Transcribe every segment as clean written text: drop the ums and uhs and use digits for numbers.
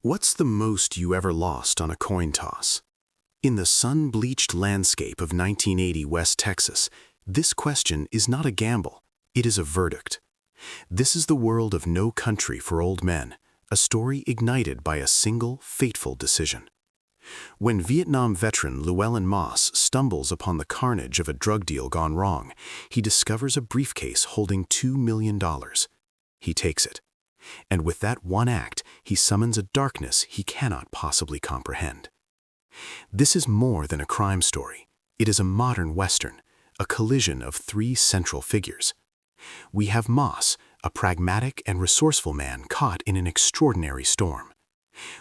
What's the most you ever lost on a coin toss? In the sun-bleached landscape of 1980 West Texas, this question is not a gamble, it is a verdict. This is the world of No Country for Old Men, a story ignited by a single, fateful decision. When Vietnam veteran Llewelyn Moss stumbles upon the carnage of a drug deal gone wrong, he discovers a briefcase holding $2 million. He takes it. And with that one act, he summons a darkness he cannot possibly comprehend. This is more than a crime story. It is a modern Western, a collision of three central figures. We have Moss, a pragmatic and resourceful man caught in an extraordinary storm.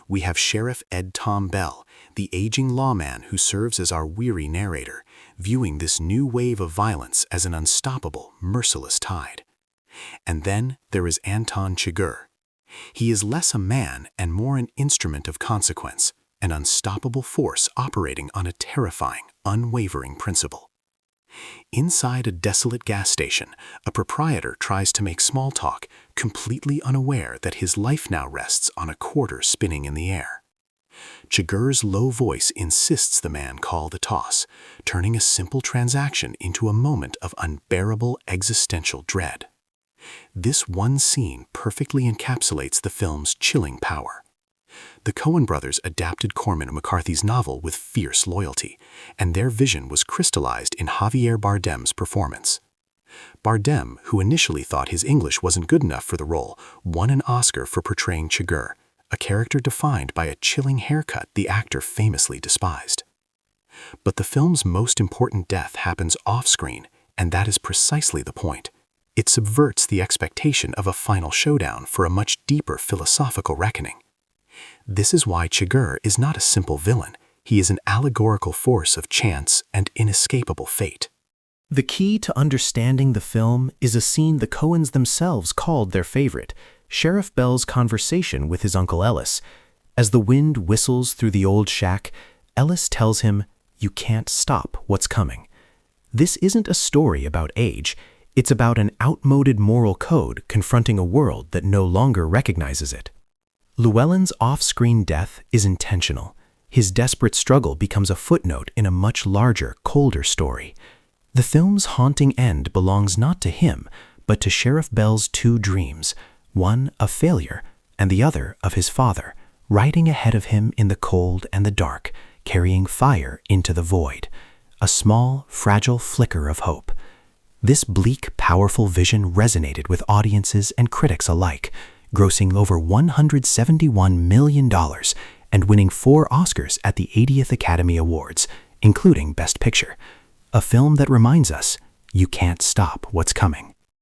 We have Sheriff Ed Tom Bell, the aging lawman who serves as our weary narrator, viewing this new wave of violence as an unstoppable, merciless tide. And then there is Anton Chigurh. He is less a man and more an instrument of consequence, an unstoppable force operating on a terrifying, unwavering principle. Inside a desolate gas station, a proprietor tries to make small talk, completely unaware that his life now rests on a quarter spinning in the air. Chigurh's low voice insists the man call the toss, turning a simple transaction into a moment of unbearable existential dread. This one scene perfectly encapsulates the film's chilling power. The Coen Brothers adapted Cormac McCarthy's novel with fierce loyalty, and their vision was crystallized in Javier Bardem's performance. Bardem, who initially thought his English wasn't good enough for the role, won an Oscar for portraying Chigurh, a character defined by a chilling haircut the actor famously despised. But the film's most important death happens off-screen, and that is precisely the point. It subverts the expectation of a final showdown for a much deeper philosophical reckoning. This is why Chigurh is not a simple villain. He is an allegorical force of chance and inescapable fate. The key to understanding the film is a scene the Coens themselves called their favorite, Sheriff Bell's conversation with his Uncle Ellis. As the wind whistles through the old shack, Ellis tells him, "You can't stop what's coming." This isn't a story about age. It's about an outmoded moral code confronting a world that no longer recognizes it. Llewelyn's off-screen death is intentional. His desperate struggle becomes a footnote in a much larger, colder story. The film's haunting end belongs not to him, but to Sheriff Bell's two dreams, one of failure and the other of his father, riding ahead of him in the cold and the dark, carrying fire into the void, a small, fragile flicker of hope. This bleak, powerful vision resonated with audiences and critics alike, grossing over $171 million and winning 4 Oscars at the 80th Academy Awards, including Best Picture. A film that reminds us, you can't stop what's coming.